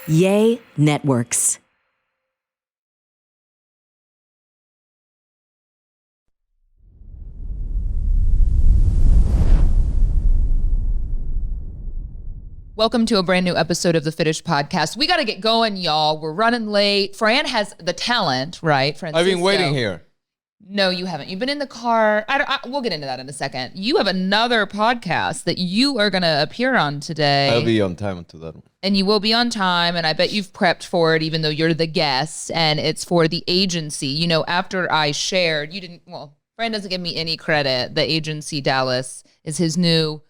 Yay Networks. Welcome to a brand new episode of the Fitish podcast. We got to get going, y'all. We're running late. Fran has the talent, right? Francisco. I've been waiting here. No, you haven't. You've been in the car. We'll get into that in a second. You have another podcast that you are going to appear on today. I'll be on time to that one. And you will be on time, and I bet you've prepped for it, even though you're the guest, and it's for the agency. You know, after I shared, Fran doesn't give me any credit. The agency Dallas is his new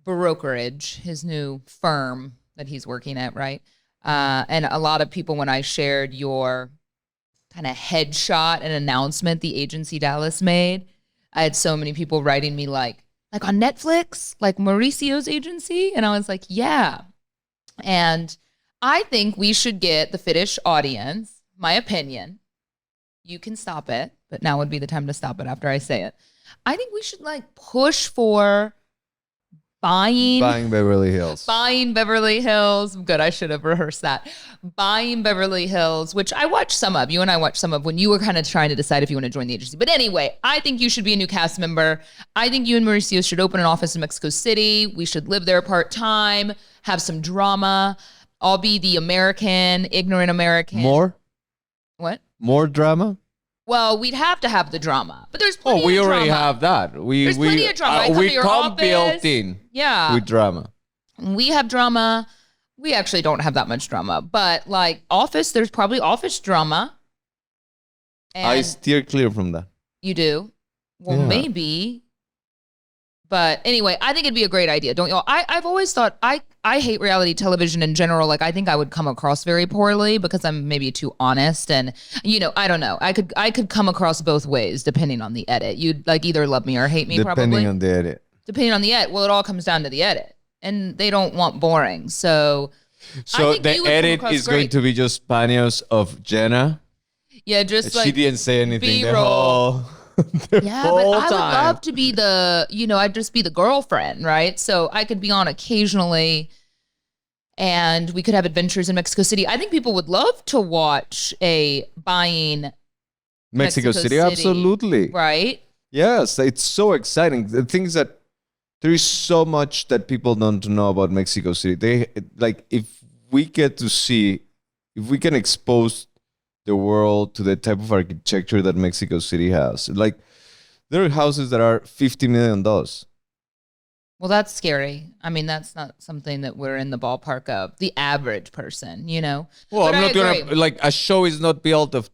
brokerage, his new firm that he's working at, right? And a lot of people, when I shared your kind of headshot and announcement the agency Dallas made, I had so many people writing me like on Netflix, like Mauricio's agency. And I was like, yeah. And I think we should get the Fitish audience, my opinion. You can stop it, but now would be the time to stop it after I say it. I think we should push for Buying Beverly Hills. Buying Beverly Hills. Good, I should have rehearsed that. Buying Beverly Hills, which I watched some of. You and I watched some of when you were kind of trying to decide if you want to join the agency. But anyway, I think you should be a new cast member. I think you and Mauricio should open an office in Mexico City. We should live there part-time, have some drama. I'll be the American, ignorant American. More? What? More drama? Well, we'd have to have the drama, but there's plenty of drama. We already have that. There's plenty of drama. We come built in with drama. We have drama. We actually don't have that much drama, but Office, there's probably Office drama. And I steer clear from that. You do? Well, yeah. Maybe. But anyway, I think it'd be a great idea, don't y'all? I've always thought, I hate reality television in general. I think I would come across very poorly because I'm maybe too honest. And, I don't know. I could come across both ways depending on the edit. You'd either love me or hate me, probably. Depending on the edit. Depending on the edit. Well, it all comes down to the edit. And they don't want boring. So I think the edit is going to be just panos of Jenna. Yeah, just she didn't say anything B-roll. the yeah, whole but I time. would love to be I'd just be the girlfriend, right? So I could be on occasionally and we could have adventures in Mexico City. I think people would love to watch a Buying Mexico City. Absolutely. Right? Yes, it's so exciting. The things that there is so much that people don't know about Mexico City. If we can expose the world to the type of architecture that Mexico City has. There are houses that are $50 million. Well, that's scary. I mean, that's not something that we're in the ballpark of. The average person, Well, but I'm not gonna a show is not built of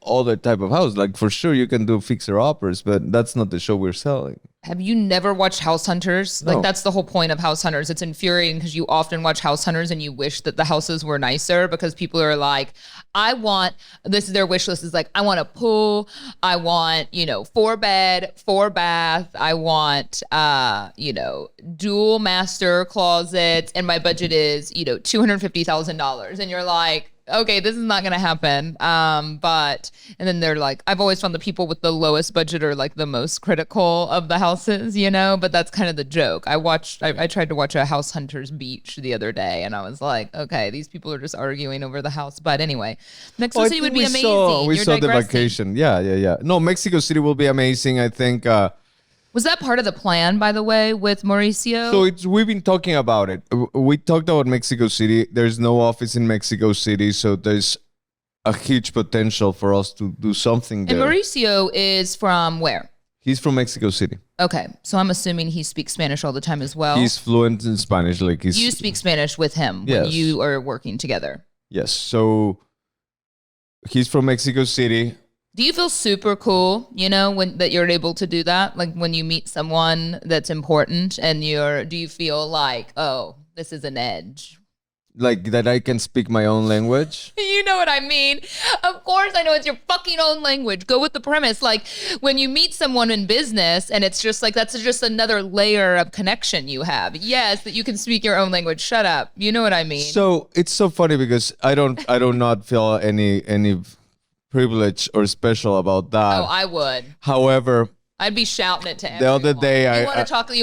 other type of house. For sure you can do fixer-uppers, but that's not the show we're selling. Have you never watched House Hunters? No. That's the whole point of House Hunters. It's infuriating because you often watch House Hunters and you wish that the houses were nicer because people are this is their wish list is I want a pool. I want, 4-bed, 4-bath. I want, dual master closets. And my budget is, $250,000. And you're like, okay, this is not going to happen. And then they're I've always found the people with the lowest budget are the most critical of the houses, but that's kind of the joke. I tried to watch a House Hunters Beach the other day and I was like, okay, these people are just arguing over the house. But anyway, Mexico City would be amazing. We saw the vacation. Yeah. No, Mexico City will be amazing. I think, was that part of the plan, by the way, with Mauricio? So we've been talking about it. We talked about Mexico City. There's no office in Mexico City, so there's a huge potential for us to do something there. And Mauricio is from where? He's from Mexico City. Okay, so I'm assuming he speaks Spanish all the time as well. He's fluent in Spanish. You speak Spanish with him when you are working together. Yes, so he's from Mexico City. Do you feel super cool, that you're able to do that? When you meet someone that's important and do you feel oh, this is an edge? That I can speak my own language? You know what I mean? Of course I know it's your fucking own language. Go with the premise. When you meet someone in business and it's just that's just another layer of connection you have. Yes, that you can speak your own language. Shut up. You know what I mean? So it's so funny because I do not feel any privilege or special about that. Oh, I would. However, I'd be shouting it to The everyone. other day, You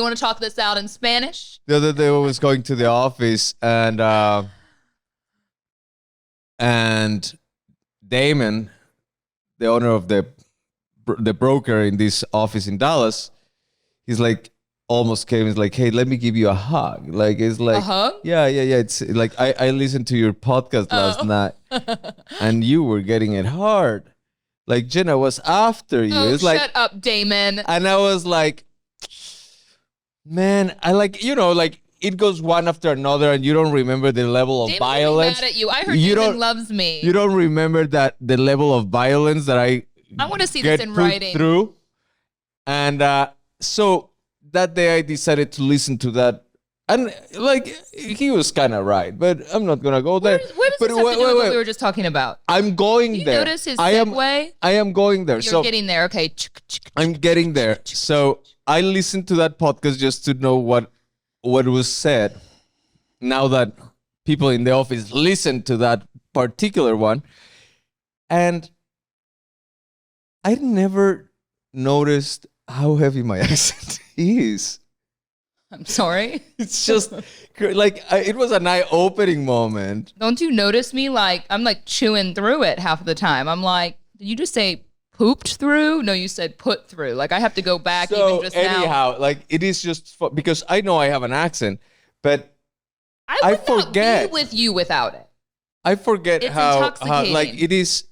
want to talk this out in Spanish? the other day I was going to the office and Damon, the owner of the broker in this office in Dallas, he's like almost came. He's like, "Hey, let me give you a hug." Like it's like A hug? Yeah. It's like I listened to your podcast last night, and you were getting it hard. Like Jenna was after you. Oh, It's like, shut up, Damon. and I was like, man, I like like it goes one after another, and you don't remember the level of Damon's violence. mad at you. I heard You Damon don't- loves me. You don't remember that the level of violence that I want to see get this in put writing. through, and so that day I decided to listen to that, and like he was kind of right, but I'm not gonna go there. Where does But this have to do with what we were just talking about? I'm going You there. notice his I segue? am going there. You're so getting there. Okay. I'm getting there. So I listened to that podcast just to know what was said. Now that people in the office listen to that particular one, and I never noticed how heavy my accent is. I'm sorry. It's just like it was an eye-opening moment. Don't you notice me? Like, I'm like chewing through it half of the time. I'm like, did you just say pooped through? No, you said put through. Like, I have to go back So even just now. anyhow, like it is just because I know I have an accent, but I I would not forget. be with you without it. I forget It's how intoxicating. like it is.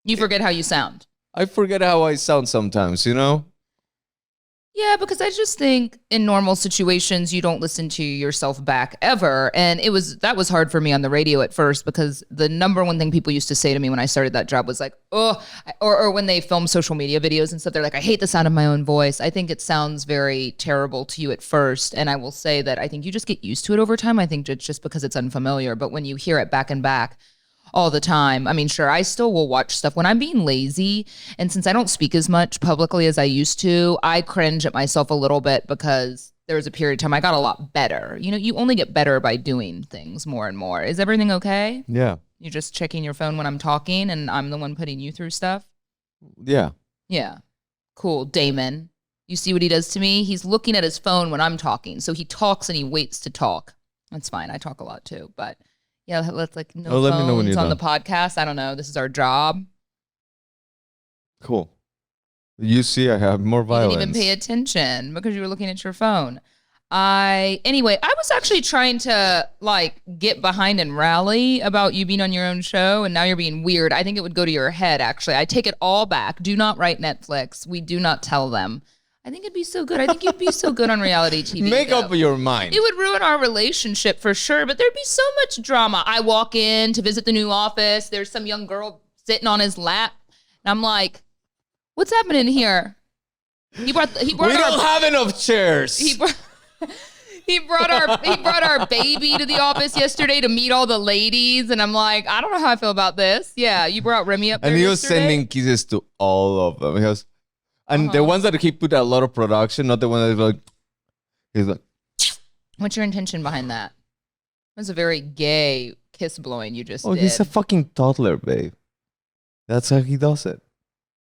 You forget how you sound. I forget how I sound sometimes, you know? Yeah, because I just think in normal situations you don't listen to yourself back ever, and that was hard for me on the radio at first because the number one thing people used to say to me when I started that job was like, "Oh," or when they film social media videos and stuff, they're like, "I hate the sound of my own voice." I think it sounds very terrible to you at first, and I will say that I think you just get used to it over time. I think it's just because it's unfamiliar, but when you hear it back and back all the time. I mean, sure, I still will watch stuff when I'm being lazy. And since I don't speak as much publicly as I used to, I cringe at myself a little bit because there was a period of time I got a lot better. You know, you only get better by doing things more and more. Is everything okay? Yeah. You're just checking your phone when I'm talking and I'm the one putting you through stuff? Yeah. Yeah. Cool. Damon. You see what he does to me? He's looking at his phone when I'm talking. So he talks and he waits to talk. That's fine. I talk a lot too, but yeah, let's like no let me know when phones you're on the done. podcast. I don't know. This is our job. Cool. You see, I have more You violence. didn't even pay attention because you were looking at your phone. Anyway, I was actually trying to like get behind and rally about you being on your own show, and now you're being weird. I think it would go to your head, actually. I take it all back. Do not write Netflix. We do not tell them. I think it'd be so good. I think you'd be so good on reality TV. Make though. up your mind. It would ruin our relationship for sure, but there'd be so much drama. I walk in to visit the new office. There's some young girl sitting on his lap, and I'm like, "What's happening here?" He brought We don't have enough chairs. he brought our baby to the office yesterday to meet all the ladies, and I'm like, I don't know how I feel about this. Yeah, you brought Remy up there And he was yesterday? sending kisses to all of them. He was, and the Uh-huh. ones that he put a lot of production, not the one that's like, he's like, What's your intention behind that? It was a very gay kiss blowing you just oh, did. he's a fucking toddler, babe. That's how he does it.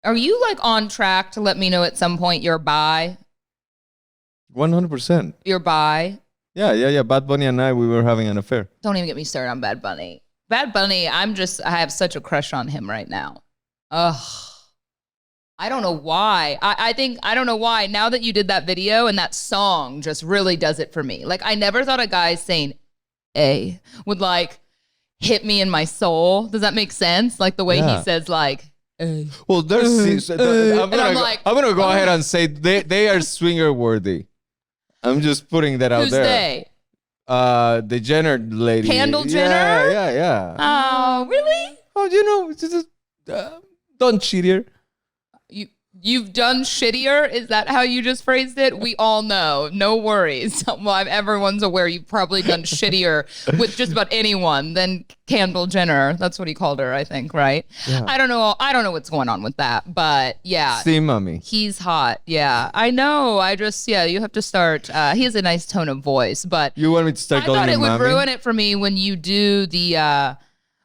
Are you like on track to let me know at some point you're bi? 100%. You're bi? Yeah. Bad Bunny and I, we were having an affair. Don't even get me started on Bad Bunny. Bad Bunny, I have such a crush on him right now. Ugh. I don't know why. I don't know why. Now that you did that video and that song just really does it for me. Like, I never thought a guy saying A would like hit me in my soul. Does that make sense? Like the way Yeah. he says like, A. Well, there's. I'm gonna go ahead and say they are swinger worthy. I'm just putting that out Who's there. they? The Jenner lady. Kendall Jenner? Yeah. Oh, really? Oh, you know, just, don't cheat here. You've done shittier? Is that how you just phrased it? We all know. No worries. Well, everyone's aware you've probably done shittier with just about anyone than Kendall Jenner. That's what he called her, I think, right? Yeah. I don't know what's going on with that, but yeah. See, mommy. He's hot. Yeah, I know. You have to start. He has a nice tone of voice, but You want me to start I calling thought you it would mommy? ruin it for me when you do the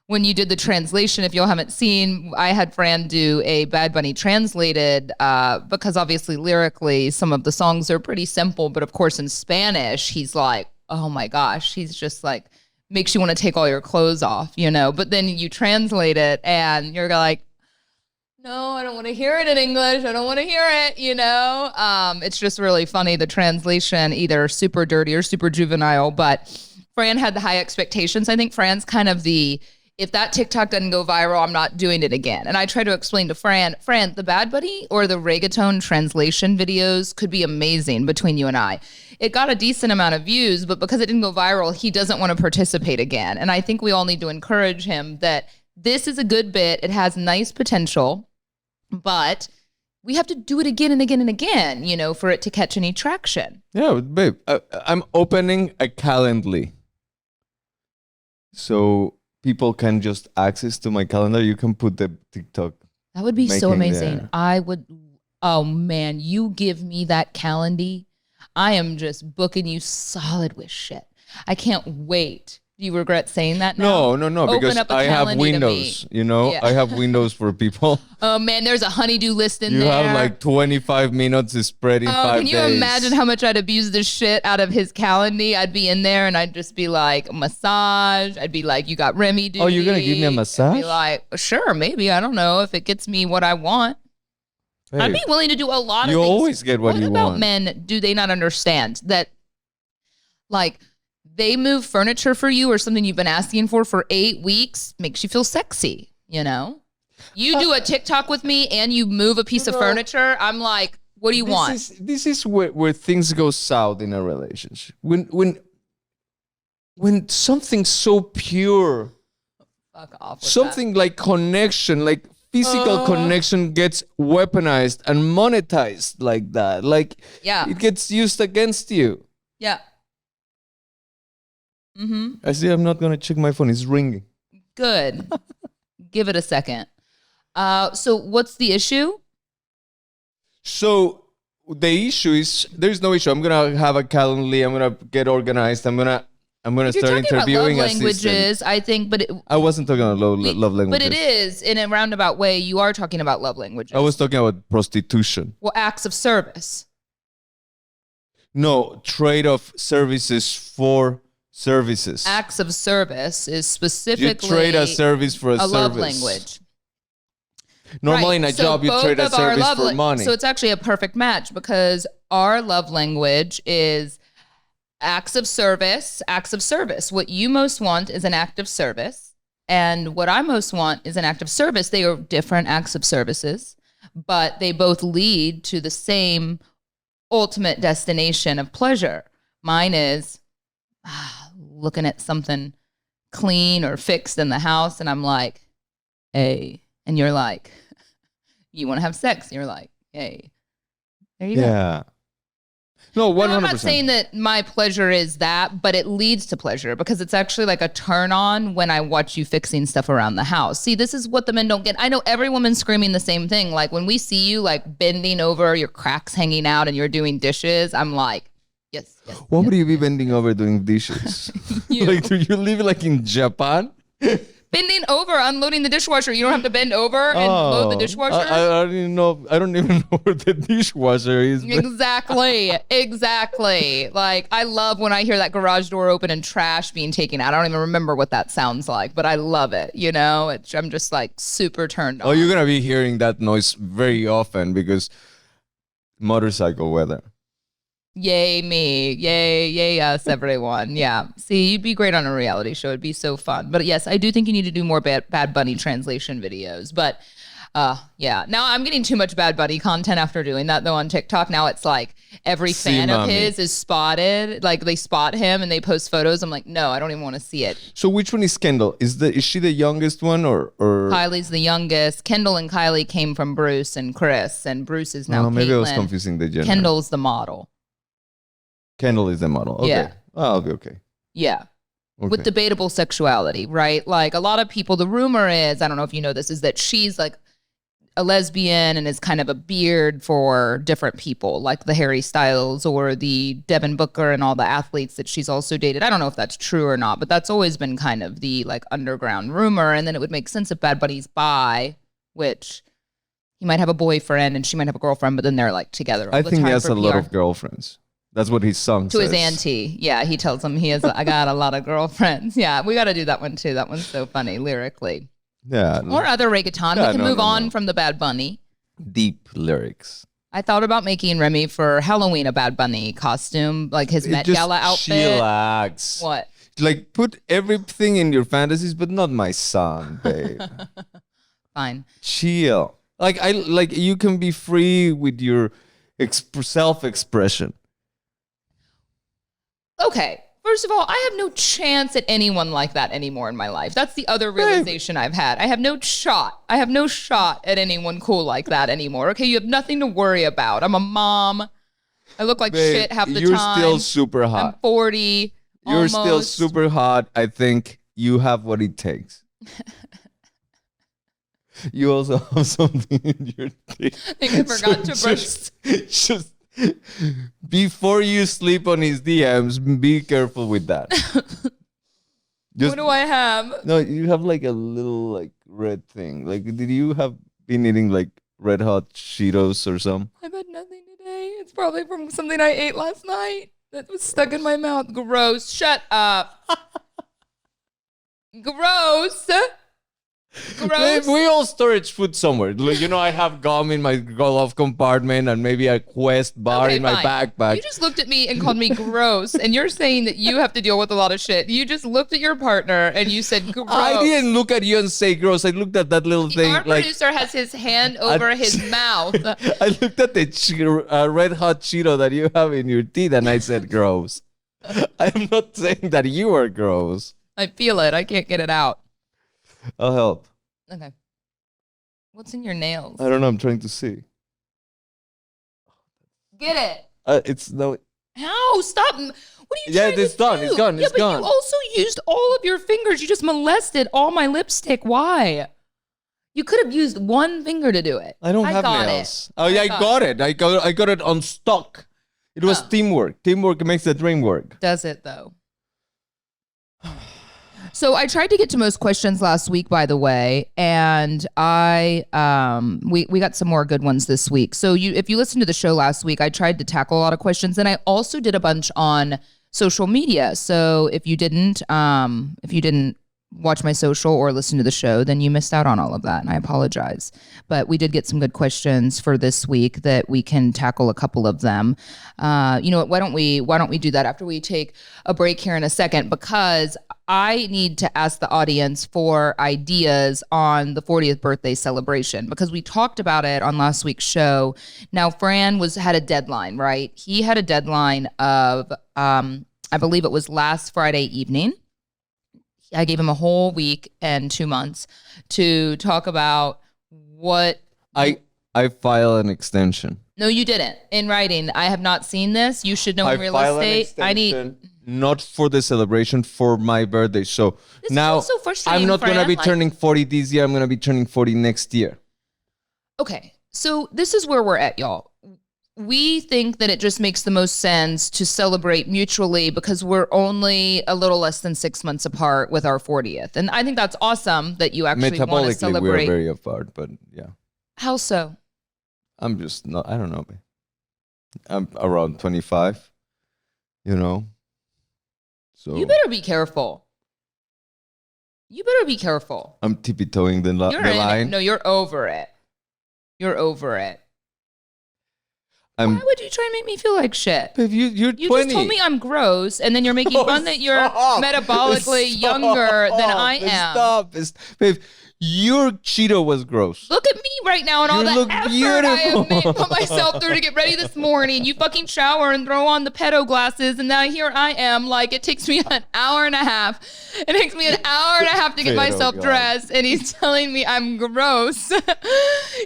when you did the translation, if y'all haven't seen, I had Fran do a Bad Bunny translated because obviously lyrically some of the songs are pretty simple, but of course in Spanish he's like, oh my gosh, he's just like makes you want to take all your clothes off, you know. But then you translate it and you're like, no, I don't want to hear it in English. I don't want to hear it, you know. It's just really funny, the translation, either super dirty or super juvenile. But Fran had the high expectations. I think Fran's kind of the, if that TikTok doesn't go viral, I'm not doing it again. And I try to explain to Fran, the Bad Bunny or the reggaeton translation videos could be amazing between you and I. It got a decent amount of views, but because it didn't go viral, he doesn't want to participate again. And I think we all need to encourage him that this is a good bit. It has nice potential, but we have to do it again and again and again, you know, for it to catch any traction. Yeah, babe, I'm opening a Calendly. So people can just access to my calendar. You can put the TikTok. That would be so amazing. There. I would, oh man, you give me that Calendly. I am just booking you solid with shit. I can't wait. Do you regret saying that now? No, because I have Windows, you know, yeah. I have Windows for people. Oh man, there's a honeydew list in there. You have like 25 minutes spread in 5 days. Can you imagine how much I'd abuse the shit out of his Calendly? I'd be in there and I'd just be like, massage. I'd be like, you got Remy duty. Oh, you're going to give me a massage? I'd be like, sure, maybe. I don't know if it gets me what I want. Hey, I'd be willing to do a lot of things. You always get what you want. What about men, do they not understand that, like, they move furniture for you or something you've been asking for 8 weeks, makes you feel sexy, you know? You do a TikTok with me and you move a piece of furniture, I'm like, what do you want? This is where things go south in a relationship. When something so pure, fuck off with something that. Like connection, like physical connection gets weaponized and monetized like that. Like, yeah, it gets used against you. Yeah. Mm-hmm. I see. I'm not gonna check my phone. It's ringing. Good. Give it a second. So what's the issue? So the issue is there's no issue. I'm gonna have a Calendly. I'm gonna get organized. I'm gonna start interviewing love languages. Assistants. I think, but I wasn't talking about love languages. But it is in a roundabout way. You are talking about love languages. I was talking about prostitution. Well, acts of service. No, trade of services for services. Acts of service is specifically you trade a service for a service. Love language. Normally in a job you trade a service for money. So it's actually a perfect match because our love language is acts of service, acts of service. What you most want is an act of service, and what I most want is an act of service. They are different acts of services, but they both lead to the same ultimate destination of pleasure. Mine is looking at something clean or fixed in the house, and I'm like, hey, and you're like, you want to have sex? And you're like, hey, there you go. Yeah. No, 100%. I'm not saying that my pleasure is that, but it leads to pleasure because it's actually like a turn on when I watch you fixing stuff around the house. See, this is what the men don't get. I know every woman's screaming the same thing. Like when we see you like bending over, your cracks hanging out and you're doing dishes, I'm like, yes. What would you be bending over doing dishes? Like, do you live like in Japan? Bending over, unloading the dishwasher. You don't have to bend over and load the dishwasher. I don't even know. I don't even know where the dishwasher is. Exactly. Like I love when I hear that garage door open and trash being taken out. I don't even remember what that sounds like, but I love it. You know, I'm just like super turned on. Oh, you're gonna be hearing that noise very often because motorcycle weather. Yay me. Yay us, everyone. Yeah. See, you'd be great on a reality show. It'd be so fun. But yes, I do think you need to do more Bad Bunny translation videos. But yeah. Now I'm getting too much Bad Bunny content after doing that though on TikTok. Now it's like every fan of his is spotted. Like they spot him and they post photos. I'm like, no, I don't even want to see it. So which one is Kendall? Is she the youngest one or Kylie's the youngest. Kendall and Kylie came from Bruce and Chris, and Bruce is now maybe Caitlyn. I was confusing the gender. Kendall's the model. Kendall is the model. Okay. Yeah. I'll be okay. Yeah. Okay. With debatable sexuality, right? Like a lot of people, the rumor is, I don't know if you know this, is that she's like a lesbian and is kind of a beard for different people, like the Harry Styles or the Devin Booker and all the athletes that she's also dated. I don't know if that's true or not, but that's always been kind of the like underground rumor. And then it would make sense if Bad Bunny's bi, which he might have a boyfriend and she might have a girlfriend, but then they're like together all I the think time he has for a lot PR. of girlfriends. That's what his song To says. his auntie. Yeah, he tells him I got a lot of girlfriends. Yeah, we got to do that one too. That one's so funny lyrically. Yeah. Or other reggaeton. Yeah, We can no, move no, on no. from the Bad Bunny. Deep lyrics. I thought about making Remy for Halloween a Bad Bunny costume, like his Met Just Gala outfit. chillax. What? Like, put everything in your fantasies, but not my son, babe. Fine. Chill. Like, you can be free with your self-expression. Okay. First of all, I have no chance at anyone like that anymore in my life. That's the other realization I've had. I have no shot. I have no shot at anyone cool like that anymore. Okay, you have nothing to worry about. I'm a mom. I look like Babe, shit half the you're time. still super hot. I'm 40. You're still almost. super hot. I think you have what it takes. You also have something in your teeth. I think I forgot to brush. Just before you sleep on his DMs, be careful with that. What do I have? No, you have like a little like red thing. Like, did you have been eating like red hot Cheetos or something? I've had nothing today. It's probably from something I ate last night that was stuck in my mouth. Gross. Shut up. Gross. Gross. We all storage food somewhere. Like, I have gum in my glove compartment and maybe a Quest bar Okay, in my fine. backpack. You just looked at me and called me gross, and you're saying that you have to deal with a lot of shit. You just looked at your partner and you said gross. I didn't look at you and say gross. I looked at that little thing. Our Like, producer has his hand over his mouth. I looked at the red hot Cheeto that you have in your teeth and I said gross. I'm not saying that you are gross. I feel it. I can't get it out. I'll help. Okay. What's in your nails? I don't know. I'm trying to see. Get it. It's no. How? Stop. What are you Yeah, trying it's to done. do? It's gone. Yeah, It's but gone. you also used all of your fingers. You just molested all my lipstick. Why? You could have used one finger to do it. I don't have got nails. It. Oh yeah, I got it. I got it on stock. It was Oh. teamwork. Teamwork makes the dream work. Does it though? So I tried to get to most questions last week, by the way, and we got some more good ones this week. So if you listened to the show last week, I tried to tackle a lot of questions, and I also did a bunch on social media. So if you didn't watch my social or listen to the show, then you missed out on all of that, and I apologize. But we did get some good questions for this week that we can tackle a couple of them. You know what? Why don't we do that after we take a break here in a second? Because I need to ask the audience for ideas on the 40th birthday celebration, because we talked about it on last week's show. Now, Fran had a deadline, right? He had a deadline of, I believe it was last Friday evening. I gave him a whole week and 2 months to talk about what. I file an extension. No, you didn't. In writing, I have not seen this. You should know in real estate. I need. Not for the celebration, for my birthday. So This now is also frustrating, I'm not going to Fran. be Like- turning 40 this year. I'm going to be turning 40 next year. Okay, so this is where we're at, y'all. We think that it just makes the most sense to celebrate mutually because we're only a little less than 6 months apart with our 40th. And I think that's awesome that you actually want to Metabolically, we are celebrate. very apart, but yeah. How so? I'm just not, I don't know. Man. I'm around 25, So You better be careful. You better be careful. I'm tippy-toeing the You're in it. line. No, you're over it. You're over it. Why I'm, would you try and make me feel like shit? babe, you're You 20. just told me I'm gross, and then you're making Oh, fun that you're stop. metabolically younger than I am. Stop. Babe, your Cheeto was gross. Look at me right now and all You the look effort I have beautiful. put myself through to get ready this morning. You fucking shower and throw on the pedo glasses, and now here I am. Like, it takes me an hour and a half. It takes me an hour and a half to get Pedo myself glass. dressed, and he's telling me I'm gross.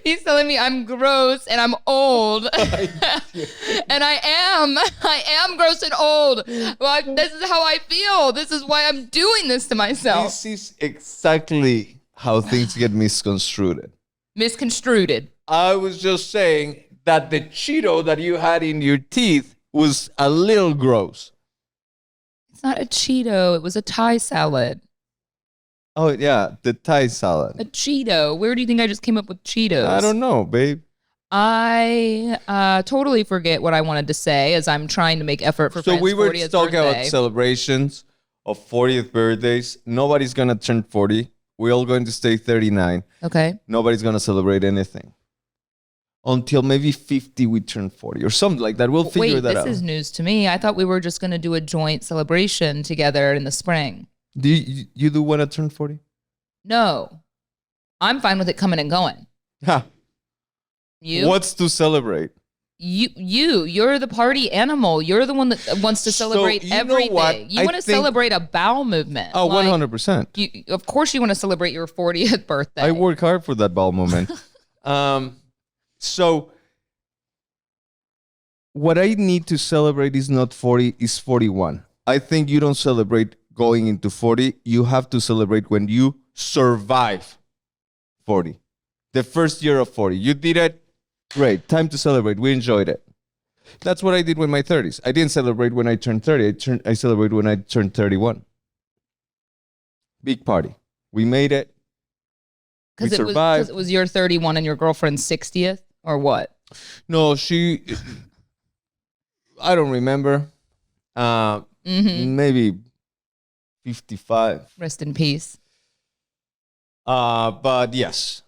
He's telling me I'm gross and I'm old. And I am gross and old. Well, this is how I feel. This is why I'm doing this to myself. This is exactly how things get misconstrued. Misconstrued. I was just saying that the Cheeto that you had in your teeth was a little gross. It's not a Cheeto. It was a Thai salad. Oh, yeah, the Thai A salad. Cheeto. Where do you think I just came up with Cheetos? I don't know, babe. I totally forget what I wanted to say as I'm trying to make effort for So Fran's we were 40th talking about birthday. celebrations of 40th birthdays. Nobody's going to turn 40. We're all going to stay 39. Okay. Nobody's going to celebrate anything. Until maybe 50 we turn 40 or something like that. We'll figure Wait, that out. this is news to me. I thought we were just going to do a joint celebration together in the spring. Do you do want to turn 40? No. I'm fine with it coming and going. Ha. You? What's to celebrate? You're the party animal. You're the one that wants to celebrate you know everything. what? You I want to think- celebrate a bowel movement. Oh, Like, 100%. Of course you want to celebrate your 40th birthday. I work hard for that bowel moment. So what I need to celebrate is not 40, is 41. I think you don't celebrate going into 40. You have to celebrate when you survive 40. The first year of 40. You did it. Great. Time to celebrate. We enjoyed it. That's what I did with my 30s. I didn't celebrate when I turned 30. I celebrated when I turned 31. Big party. We made it. We survived. Because it was your 31 and your girlfriend's 60th, or what? No, I don't remember. Maybe 55. Rest in peace. But yes,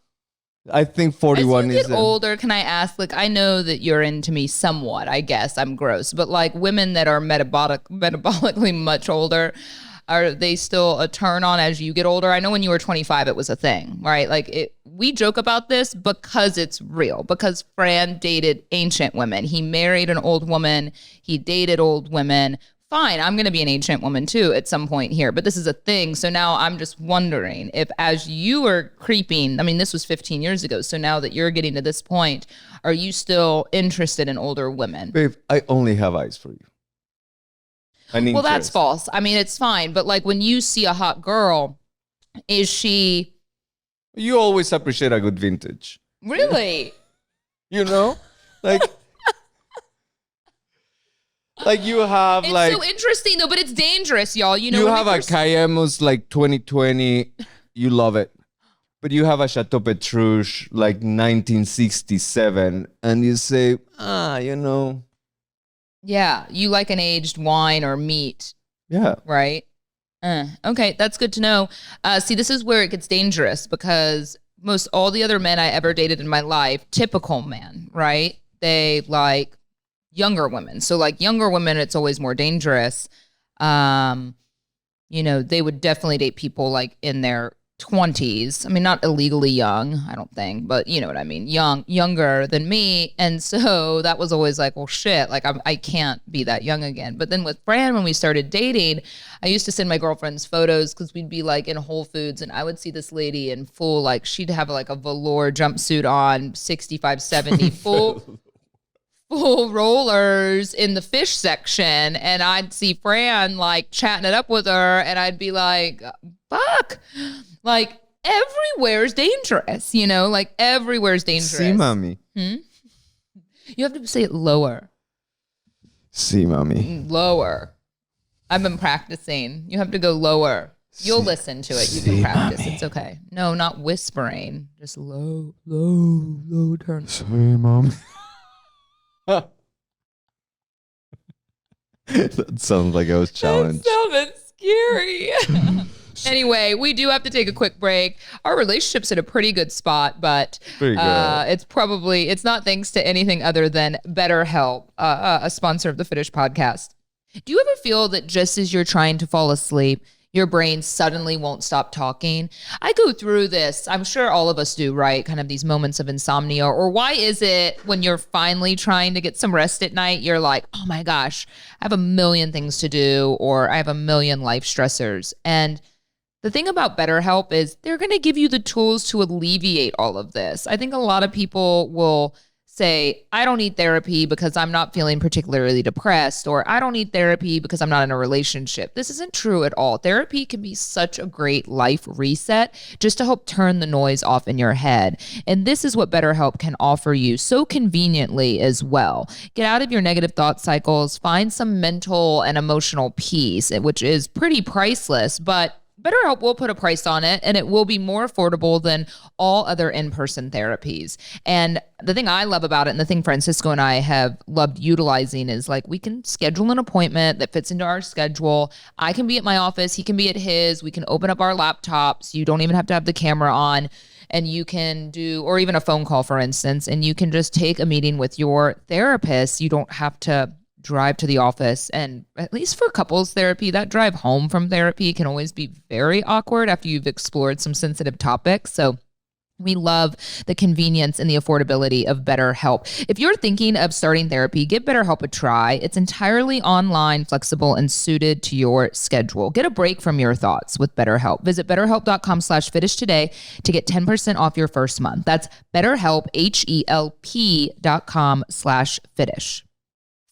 I think 41 As you is. get older, can I ask? Like, I know that you're into me somewhat. I guess I'm gross, but like women that are metabolically much older, are they still a turn on as you get older? I know when you were 25, it was a thing, right? Like we joke about this because it's real. Because Fran dated ancient women. He married an old woman. He dated old women. Fine, I'm going to be an ancient woman too at some point here, but this is a thing. So now I'm just wondering if as you are creeping, I mean, this was 15 years ago. So now that you're getting to this point, are you still interested in older women? Babe, I only have eyes for you. Well, that's false. I mean, it's fine. But like when you see a hot girl, is she... You always appreciate a good vintage. Really? You know? Like... Like you have it's like... so interesting though, but it's dangerous, y'all. You know, you when have a Cayemus like 2020. You love it. But you have a Chateau Petrus like 1967. And you say, you know... Yeah, you like an aged wine or meat. Yeah. Right? Okay, that's good to know. See, this is where it gets dangerous because most all the other men I ever dated in my life, typical men, right? They like younger women. So like younger women, it's always more dangerous. You know, they would definitely date people like in their 20s. I mean, not illegally young, I don't think, but you know what I mean, younger than me. And so that was always like, well, shit, like I can't be that young again. But then with Fran, when we started dating, I used to send my girlfriends photos because we'd be like in Whole Foods and I would see this lady in full, like she'd have like a velour jumpsuit on, 65, 70, full rollers in the fish section. And I'd see Fran like chatting it up with her and I'd be like, fuck. Like everywhere's dangerous, you know, like everywhere's dangerous. Sí, mami. You have to say it lower. Sí, mami. Lower. I've been practicing. You have to go lower. You'll listen to it. You can practice. It's okay. No, not whispering. Just low turn. Sorry, mom. That sounds like I was challenged. That sounded scary. Anyway, we do have to take a quick break. Our relationship's in a pretty good spot, but Pretty good. it's not thanks to anything other than BetterHelp, a sponsor of the Fitish podcast. Do you ever feel that just as you're trying to fall asleep, your brain suddenly won't stop talking? I go through this. I'm sure all of us do, right? Kind of these moments of insomnia. Or why is it when you're finally trying to get some rest at night, you're like, oh my gosh, I have a million things to do, or I have a million life stressors. And the thing about BetterHelp is they're going to give you the tools to alleviate all of this. I think a lot of people will say, I don't need therapy because I'm not feeling particularly depressed, or I don't need therapy because I'm not in a relationship. This isn't true at all. Therapy can be such a great life reset just to help turn the noise off in your head. And this is what BetterHelp can offer you so conveniently as well. Get out of your negative thought cycles, find some mental and emotional peace, which is pretty priceless, but BetterHelp will put a price on it, and it will be more affordable than all other in-person therapies. And the thing I love about it, and the thing Francisco and I have loved utilizing, is like we can schedule an appointment that fits into our schedule. I can be at my office, he can be at his. We can open up our laptops. You don't even have to have the camera on. And you can do, or even a phone call, for instance, and you can just take a meeting with your therapist. You don't have to drive to the office. And at least for couples therapy, that drive home from therapy can always be very awkward after you've explored some sensitive topics. So we love the convenience and the affordability of BetterHelp. If you're thinking of starting therapy, give BetterHelp a try. It's entirely online, flexible, and suited to your schedule. Get a break from your thoughts with BetterHelp. Visit betterhelp.com/Fitish today to get 10% off your first month. That's BetterHelp, HELP.com/Fitish.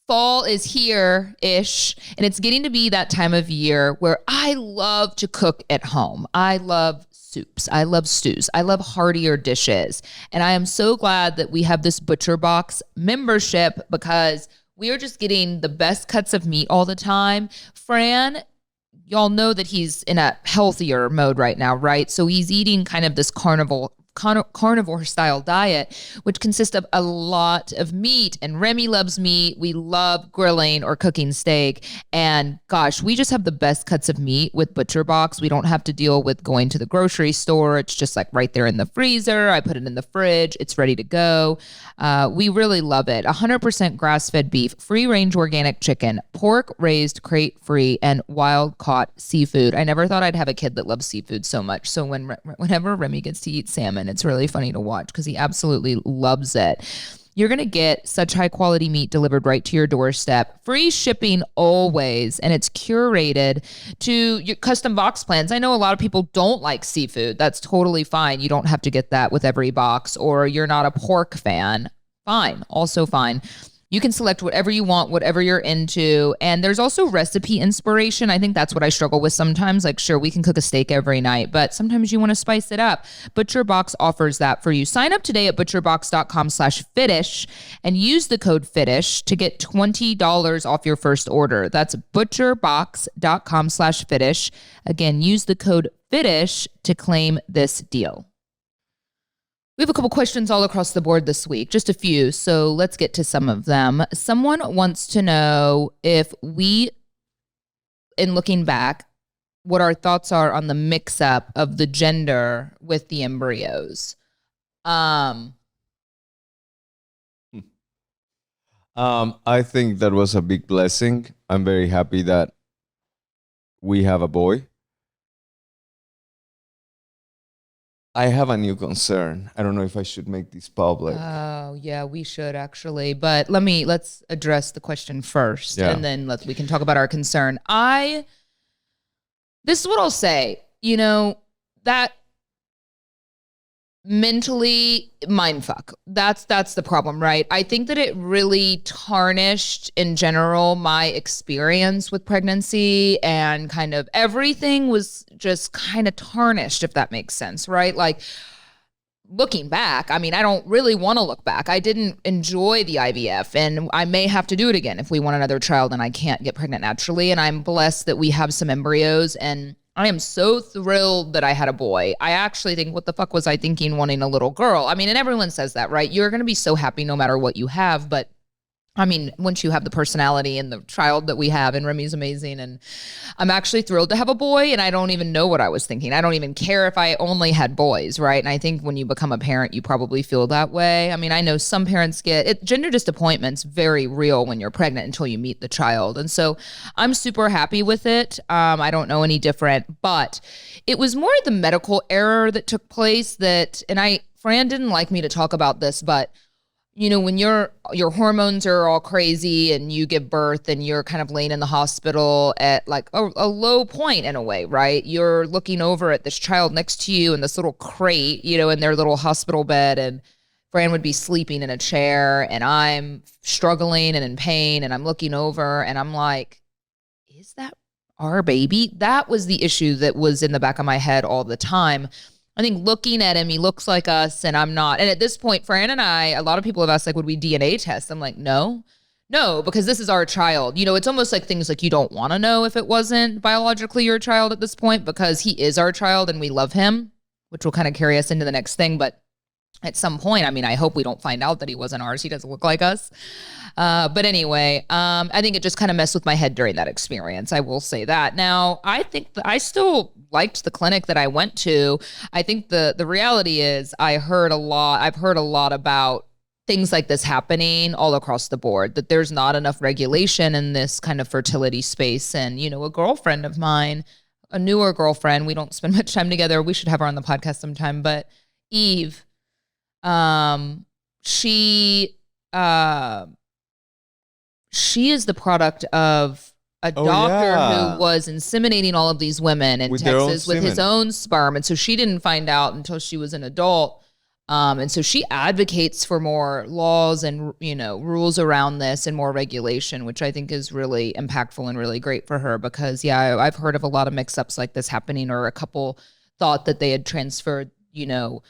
Fall is here-ish, and it's getting to be that time of year where I love to cook at home. I love soups. I love stews. I love heartier dishes. And I am so glad that we have this Butcher Box membership because we are just getting the best cuts of meat all the time. Fran, y'all know that he's in a healthier mode right now, right? So he's eating kind of this carnivore style diet, which consists of a lot of meat. And Remy loves meat. We love grilling or cooking steak. And gosh, we just have the best cuts of meat with Butcher Box. We don't have to deal with going to the grocery store. It's just like right there in the freezer. I put it in the fridge. It's ready to go. We really love it. 100% grass-fed beef, free-range organic chicken, pork raised crate-free, and wild-caught seafood. I never thought I'd have a kid that loves seafood so much. So whenever Remy gets to eat salmon, it's really funny to watch because he absolutely loves it. You're going to get such high quality meat delivered right to your doorstep. Free shipping always, and it's curated to your custom box plans. I know a lot of people don't like seafood. That's totally fine. You don't have to get that with every box, or you're not a pork fan. Fine, also fine. You can select whatever you want, whatever you're into. And there's also recipe inspiration. I think that's what I struggle with sometimes. Like, sure, we can cook a steak every night, but sometimes you want to spice it up. ButcherBox offers that for you. Sign up today at butcherbox.com/Fitish and use the code Fitish to get $20 off your first order. That's butcherbox.com/Fitish. Again, use the code Fitish to claim this deal. We have a couple questions all across the board this week, just a few, so let's get to some of them. Someone wants to know if we, in looking back, what our thoughts are on the mix-up of the gender with the embryos. I think that was a big blessing. I'm very happy that we have a boy. I have a new concern. I don't know if I should make this public. Oh, yeah, we should actually. But let's address the question first, and then we can talk about our concern. This is what I'll say. You know, that mentally mindfuck. That's the problem, right? I think that it really tarnished in general my experience with pregnancy, and kind of everything was just kind of tarnished, if that makes sense, right? Like, looking back, I mean, I don't really want to look back. I didn't enjoy the IVF, and I may have to do it again if we want another child and I can't get pregnant naturally. And I'm blessed that we have some embryos, and I am so thrilled that I had a boy. I actually think, what the fuck was I thinking wanting a little girl? I mean, and everyone says that, right? You're going to be so happy no matter what you have. But I mean, once you have the personality and the child that we have, and Remy's amazing, and I'm actually thrilled to have a boy, and I don't even know what I was thinking. I don't even care if I only had boys, right? And I think when you become a parent, you probably feel that way. I mean, I know some parents gender disappointment's very real when you're pregnant until you meet the child. And so I'm super happy with it. I don't know any different, but it was more the medical error that took place Fran didn't like me to talk about this, but you know, when your hormones are all crazy and you give birth and you're kind of laying in the hospital at like a low point in a way, right? You're looking over at this child next to you in this little crate, you know, in their little hospital bed, and Fran would be sleeping in a chair and I'm struggling and in pain and I'm looking over and I'm like, is that our baby? That was the issue that was in the back of my head all the time. I think looking at him, he looks like us and I'm not. And at this point, Fran and I, a lot of people have asked, like, would we DNA test? I'm like, no, because this is our child. You know, it's almost like things like you don't want to know if it wasn't biologically your child at this point because he is our child and we love him, which will kind of carry us into the next thing. But at some point, I mean, I hope we don't find out that he wasn't ours. He doesn't look like us. But anyway, I think it just kind of messed with my head during that experience. I will say that. Now, I think I still liked the clinic that I went to. I think the reality is I've heard a lot about things like this happening all across the board, that there's not enough regulation in this kind of fertility space. And, you know, a girlfriend of mine, a newer girlfriend, we don't spend much time together. We should have her on the podcast sometime, but Eve, she is the product of a doctor who was inseminating all of these women in Texas with his own sperm. And so she didn't find out until she was an adult. And so she advocates for more laws and, you know, rules around this and more regulation, which I think is really impactful and really great for her because, yeah, I've heard of a lot of mix-ups like this happening, or a couple thought that they had transferred, you know,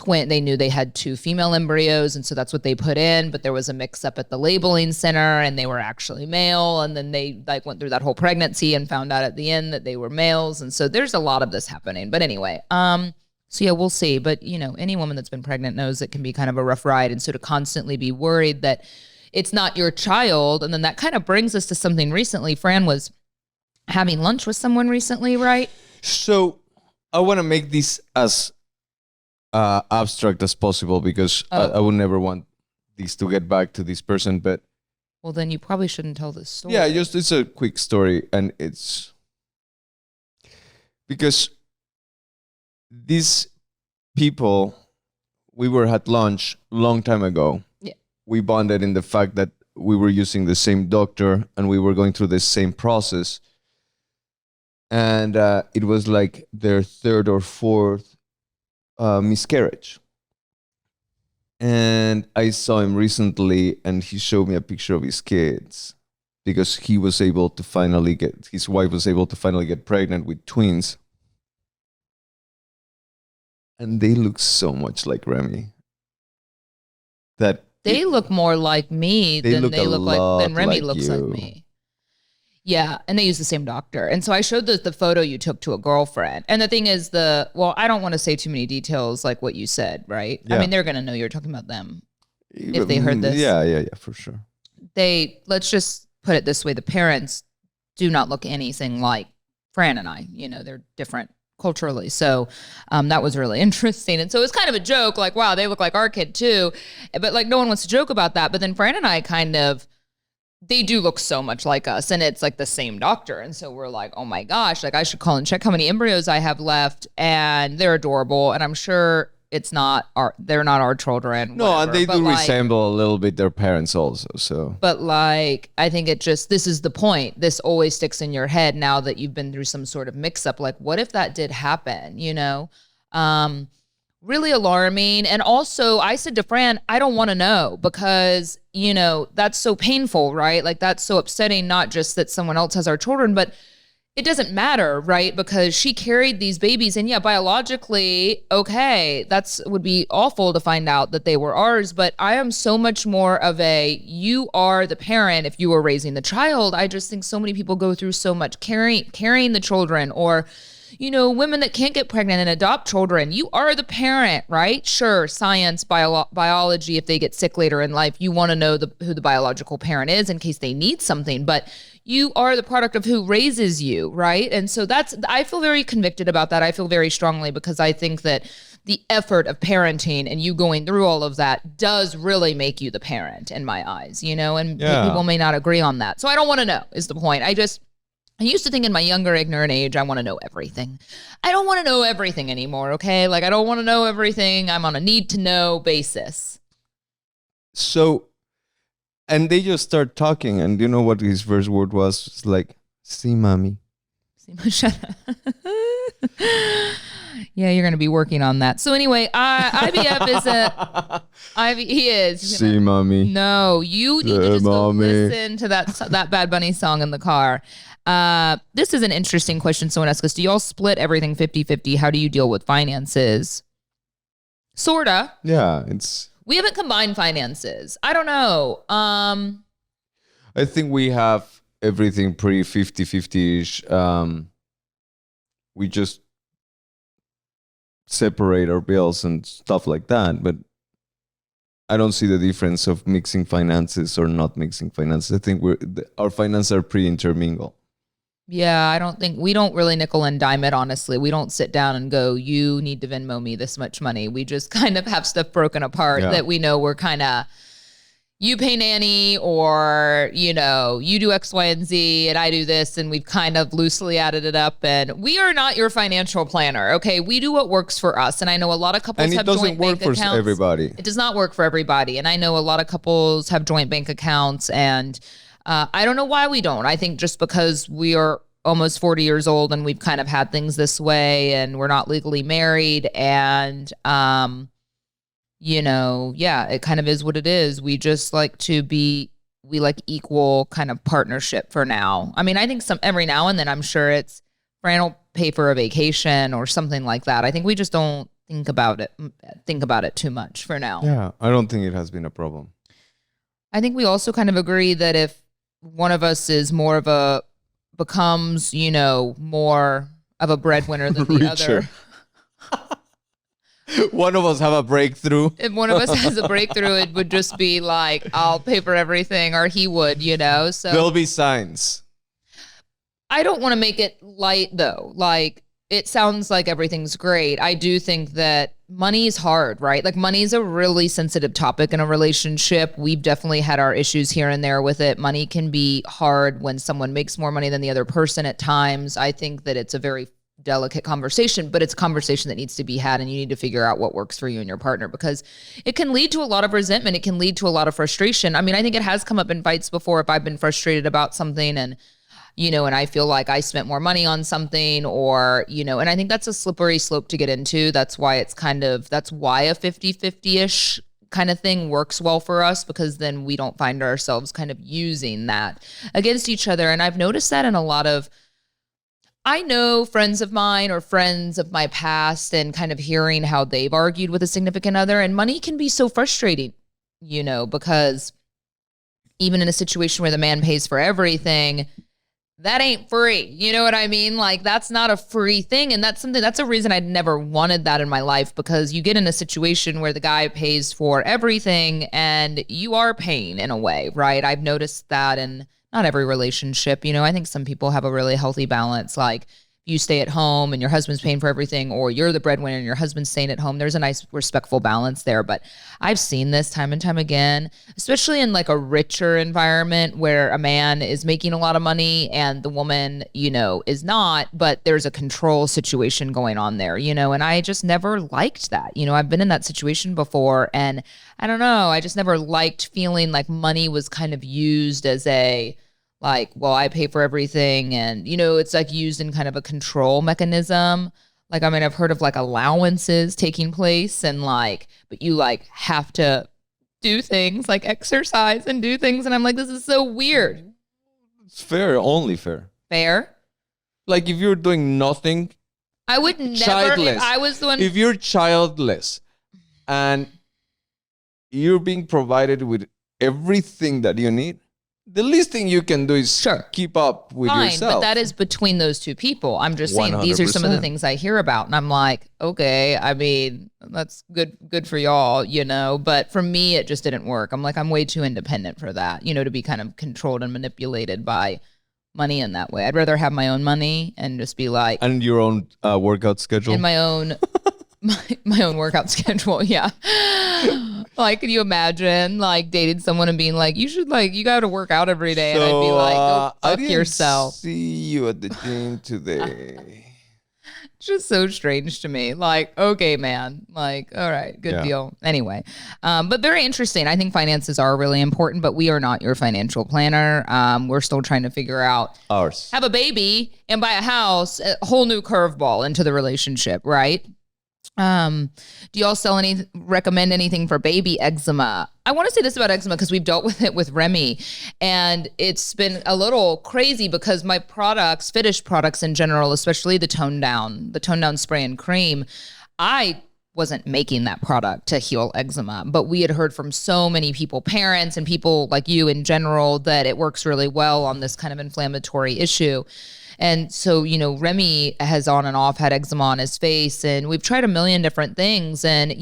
they knew they had 2 female embryos, and so that's what they put in, but there was a mix-up at the labeling center and they were actually male, and then they like went through that whole pregnancy and found out at the end that they were males. And so there's a lot of this happening. But anyway, so yeah, we'll see. But, you know, any woman that's been pregnant knows it can be kind of a rough ride. And so to constantly be worried that it's not your child, and then that kind of brings us to something recently. Fran was having lunch with someone recently, right? So I want to make this as abstract as possible because I would never want this to get back to this person. But well, then you probably shouldn't tell this story. Yeah, it's a quick story, and it's because these people, we were at lunch a long time ago. Yeah, we bonded in the fact that we were using the same doctor and we were going through the same process, and it was like their 3rd or 4th miscarriage. And I saw him recently and he showed me a picture of his kids because his wife was able to finally get pregnant with twins. And they look so much like Remy. That they look more like me than Remy looks like me. Yeah, and they use the same doctor. And so I showed the photo you took to a girlfriend. And the thing is I don't want to say too many details like what you said, right? Yeah. I mean, they're going to know you're talking about them if they heard this. Yeah, for sure. Let's just put it this way. The parents do not look anything like Fran and I. You know, they're different culturally. So that was really interesting. And so it was kind of a joke, like, wow, they look like our kid too. But like no one wants to joke about that. But then Fran and I they do look so much like us, and it's like the same doctor. And so we're like, oh my gosh, like I should call and check how many embryos I have left. And they're adorable. And I'm sure they're not our children. No, whatever. And they do resemble a little bit their parents also. So, but like, I think this is the point. This always sticks in your head now that you've been through some sort of mix up. Like, what if that did happen? You know, really alarming. And also I said to Fran, I don't want to know because, you know, that's so painful, right? Like that's so upsetting, not just that someone else has our children, but it doesn't matter, right? Because she carried these babies, and yeah, biologically, okay, would be awful to find out that they were ours. But I am so much more of you are the parent if you were raising the child. I just think so many people go through so much carrying the children, or, you know, women that can't get pregnant and adopt children. You are the parent, right? Sure, science, biology, if they get sick later in life, you want to know who the biological parent is in case they need something. But you are the product of who raises you, right? And so I feel very convicted about that. I feel very strongly because I think that the effort of parenting and you going through all of that does really make you the parent in my eyes, you know, and people may not agree on that. So I don't want to know is the point. I used to think in my younger, ignorant age, I want to know everything. I don't want to know everything anymore, okay? Like, I don't want to know everything. I'm on a need-to-know basis. So, and they just start talking, and you know what his first word was? It's like, see, mommy. Shut up. Yeah, you're going to be working on that. So anyway, IVF is he is. He's See, mommy. No, you need to just go mommy. listen to that Bad Bunny song in the car. This is an interesting question. Someone asked us, do y'all split everything 50-50? How do you deal with finances? Sorta. Yeah, We haven't combined finances. I don't know. I think we have everything pretty 50-50-ish. We just separate our bills and stuff like that, but I don't see the difference of mixing finances or not mixing finances. I think our finances are pretty intermingled. Yeah, we don't really nickel and dime it, honestly. We don't sit down and go, you need to Venmo me this much money. We just kind of have stuff broken apart that we know we're kind of, you pay nanny, or, you do X, Y, and Z, and I do this, and we've kind of loosely added it up. And we are not your financial planner, okay? We do what works for us. And I know a lot of couples have joint bank accounts. And it doesn't work for everybody. It does not work for everybody. And I know a lot of couples have joint bank accounts, and I don't know why we don't. I think just because we are almost 40 years old and we've kind of had things this way, and we're not legally married, and it kind of is what it is. We just like we like equal kind of partnership for now. I mean, I think every now and then I'm sure Fran will pay for a vacation or something like that. I think we just don't think about it too much for now. Yeah, I don't think it has been a problem. I think we also kind of agree that if one of us is becomes, more of a breadwinner than the other. One of us have a breakthrough. If one of us has a breakthrough, it would just be like, I'll pay for everything, or he would, So there'll be signs. I don't want to make it light, though. Like, it sounds like everything's great. I do think that money is hard, right? Like, money is a really sensitive topic in a relationship. We've definitely had our issues here and there with it. Money can be hard when someone makes more money than the other person at times. I think that it's a very delicate conversation, but it's a conversation that needs to be had, and you need to figure out what works for you and your partner, because it can lead to a lot of resentment. It can lead to a lot of frustration. I mean, I think it has come up in fights before if I've been frustrated about something and I feel like I spent more money on something, or, and I think that's a slippery slope to get into. That's why a 50-50-ish kind of thing works well for us, because then we don't find ourselves kind of using that against each other. And I've noticed that in I know friends of mine or friends of my past, and kind of hearing how they've argued with a significant other, and money can be so frustrating, because even in a situation where the man pays for everything, that ain't free. You know what I mean? Like, that's not a free thing. And that's a reason I'd never wanted that in my life, because you get in a situation where the guy pays for everything and you are paying in a way, right? I've noticed that in not every relationship. I think some people have a really healthy balance. Like, you stay at home and your husband's paying for everything, or you're the breadwinner and your husband's staying at home. There's a nice, respectful balance there. But I've seen this time and time again, especially in like a richer environment where a man is making a lot of money and the woman, is not, but there's a control situation going on there, and I just never liked that. I've been in that situation before, and I don't know, I just never liked feeling like money was kind of used as like, well, I pay for everything. And, it's like used in kind of a control mechanism. Like, I mean, I've heard of like allowances taking place, and like, but you like have to do things like exercise and do things. And I'm like, this is so weird. It's fair, only fair. Fair? Like, if you're doing nothing. I would never, childless. if I was the one. If you're childless and you're being provided with everything that you need, the least thing you can do is keep up with yourself. But that is between those two people. I'm just saying, these are some of the things I hear about. And I'm like, okay, I mean, that's good for y'all, But for me, it just didn't work. I'm like, I'm way too independent for that, to be kind of controlled and manipulated by money in that way. I'd rather have my own money and just be like. And your own workout schedule. And my own. My own workout schedule, yeah. Like, can you imagine like dating someone and being like, you got to work out every day, and I'd be like, go fuck yourself. See you at the gym today. Just so strange to me. Like, okay, man. Like, all right, good deal. Anyway, but very interesting. I think finances are really important, but we are not your financial planner. We're still trying to figure out Ours. have a baby and buy a house, a whole new curveball into the relationship, right? Do y'all recommend anything for baby eczema? I want to say this about eczema because we've dealt with it with Remy, and it's been a little crazy because my products, Fitish products in general, especially the tone down spray and cream, I wasn't making that product to heal eczema, but we had heard from so many people, parents and people like you in general, that it works really well on this kind of inflammatory issue. And so, Remy has on and off had eczema on his face, and we've tried a million different things. And,